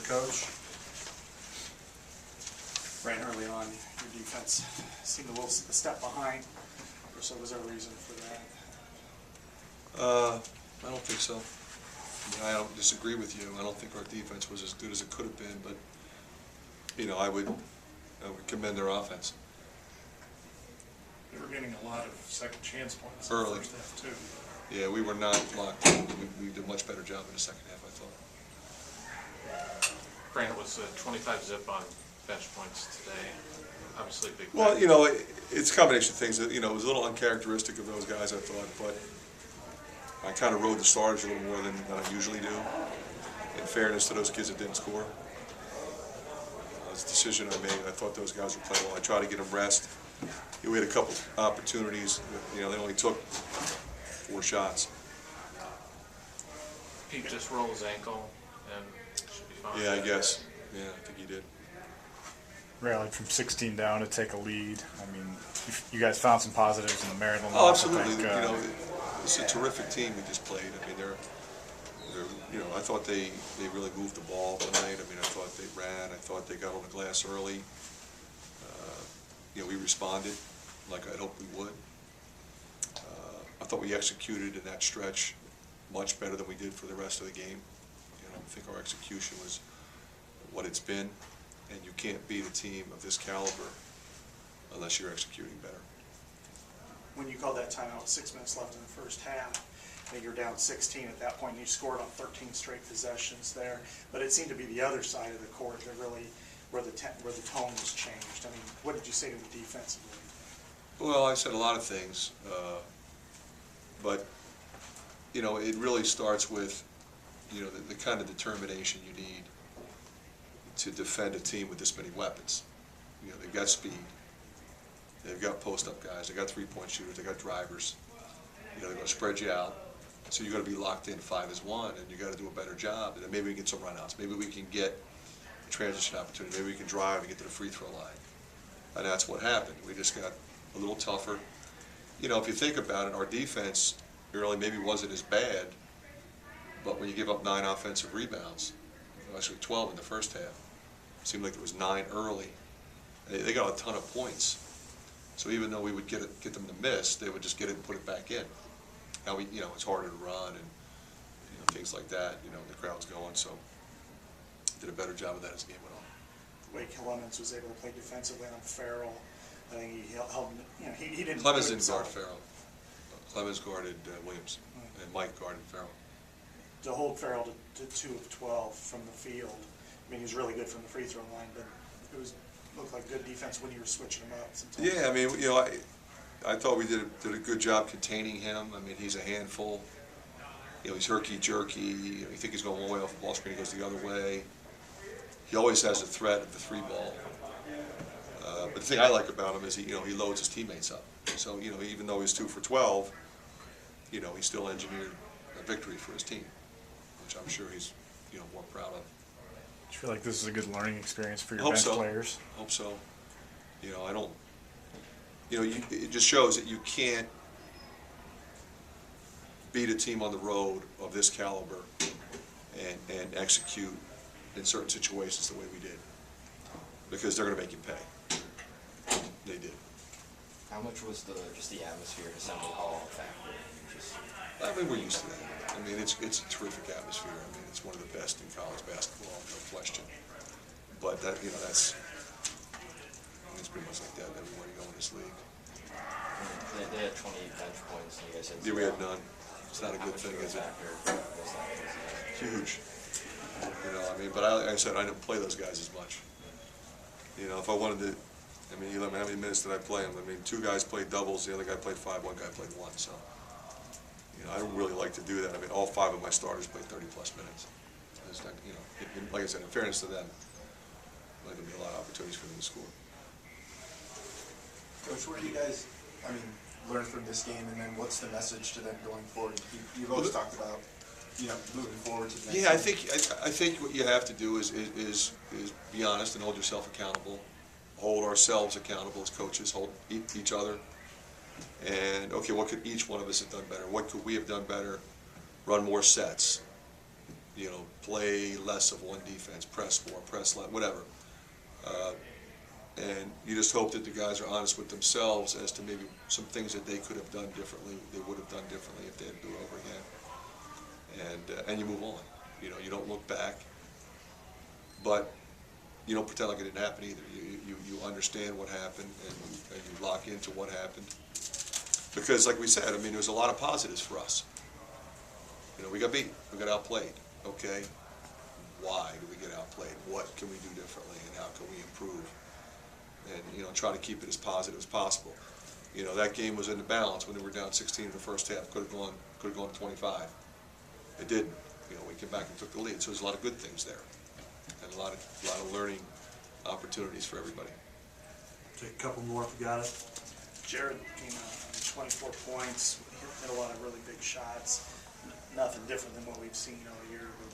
coach. Fran, early on, your defense seemed a little step behind, or so was there a reason for that? I don't think so. I don't disagree with you. I don't think our defense was as good as it could have been, but I would commend their offense. They were getting a lot of second chance points Early. in the first half too. Yeah, we were not locked in. We did a much better job in the second half, I thought. Fran, it was 25 zip on bench points today. Obviously, big. Well, it's a combination of things. It was a little uncharacteristic of those guys, I thought, but I kind of rode the starters a little more than I usually do. In fairness to those kids that didn't score, it's a decision I made. I thought those guys were playing well. I tried to get them rest. We had a couple opportunities. They only took 4 shots. Pete just rolled his ankle and should be fine. Yeah, I guess. Yeah, I think he did. Rallied from 16 down to take a lead. I mean, you guys found some positives in the Maryland Oh, loss. absolutely. I think, It's a terrific team we just played. I mean, I thought they really moved the ball tonight. I mean, I thought they ran. I thought they got on the glass early. We responded like I'd hoped we would. I thought we executed in that stretch much better than we did for the rest of the game. I think our execution was what it's been, and you can't beat a team of this caliber unless you're executing better. When you called that timeout with 6 minutes left in the first half, I think you were down 16 at that point, and you scored on 13 straight possessions there. But it seemed to be the other side of the court that really, where the tone was changed. I mean, what did you say to the defensively? Well, I said a lot of things, but it really starts with the kind of determination you need to defend a team with this many weapons. They've got speed, they've got post-up guys, they've got three-point shooters, they've got drivers. They're going to spread you out, so you've got to be locked in 5-as-1, and you've got to do a better job. And then maybe we can get some runouts, maybe we can get a transition opportunity, maybe we can drive and get to the free throw line. And that's what happened. We just got a little tougher. If you think about it, our defense early maybe wasn't as bad, but when you give up 9 offensive rebounds, actually 12 in the first half, it seemed like it was 9 early. They got a ton of points. So even though we would get them to miss, they would just get it and put it back in. Now it's harder to run and things like that. The crowd's going, so did a better job of that as the game went on. The way Clemens was able to play defensively on Farrell, I think he held. He didn't. Clemens didn't guard Farrell. Clemens guarded Williams, and Mike guarded Farrell. To hold Farrell to 2 of 12 from the field, I mean, he was really good from the free throw line, but it looked like good defense when you were switching him up sometimes. Yeah, I mean, I thought we did a good job containing him. I mean, he's a handful. He's herky-jerky. You think he's going one way off the ball screen, he goes the other way. He always has the threat of the 3-ball. But the thing I like about him is he loads his teammates up. So, even though he's 2 for 12, he still engineered a victory for his team, which I'm sure he's, more proud of. I feel like this is a good learning experience for your Hope bench so. players. Hope so. I don't. It just shows that you can't beat a team on the road of this caliber and execute in certain situations the way we did, because they're going to make you pay. They did. How much was just the atmosphere at Assembly Hall a factor? I mean, we're used to that. I mean, it's a terrific atmosphere. I mean, it's one of the best in college basketball, no question. But that it's pretty much like that everywhere you go in this league. They had 28 bench points, and you guys had 0. Yeah, we had none. It's not a good thing, is it? Huge. I mean, but like I said, I didn't play those guys as much. If I wanted to, I mean, how many minutes did I play them? I mean, 2 guys played doubles, the other guy played 5, 1 guy played 1. So, I don't really like to do that. I mean, all 5 of my starters played 30-plus minutes. It's not, like I said, in fairness to them, there's going to be a lot of opportunities for them to score. Coach, what do you guys, learn from this game, and then what's the message to them going forward? You've always talked about, moving forward to the next Yeah, I think what you have to do is be honest and hold yourself accountable, hold ourselves accountable as coaches, hold each other, and okay, what could each one of us have done better? What could we have done better? Run more sets, you know, play less of one defense, press more, press less, whatever. And you just hope that the guys are honest with themselves as to maybe some things that they could have done differently, they would have done differently if they had to do it over again. And you move on. You know, you don't look back, but you don't pretend like it didn't happen either. You understand what happened, and you lock into what happened. Because like we said, I mean, there was a lot of positives for us. You know, we got beat, we got outplayed, okay? Why do we get outplayed? What can we do differently, and how can we improve? And, you know, try to keep it as positive as possible. You know, that game was in the balance when we were down 16 in the first half. Could have gone to 25. It didn't. You know, we came back and took the lead. So there's a lot of good things there, and a lot of learning opportunities for everybody. Take a couple more if you got it. Jared came out 24 points, hit a lot of really big shots. Nothing different than what we've seen all year. But,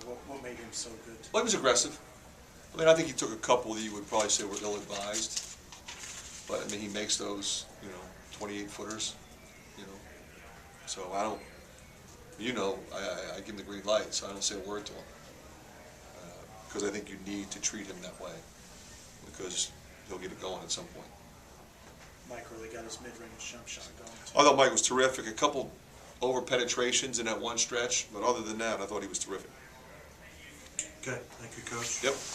you know, what made him so good? Well, he was aggressive. I mean, I think he took a couple that you would probably say were ill-advised. But, I mean, he makes those, you know, 28-footers, you know. So I don't, you know, I give him the green light, so I don't say a word to him. Because I think you need to treat him that way, because he'll get it going at some point. Mike really got his mid-range jump shot going. I thought Mike was terrific. A couple over-penetrations in that one stretch, but other than that, I thought he was terrific. Okay, thank you, Coach. Yep.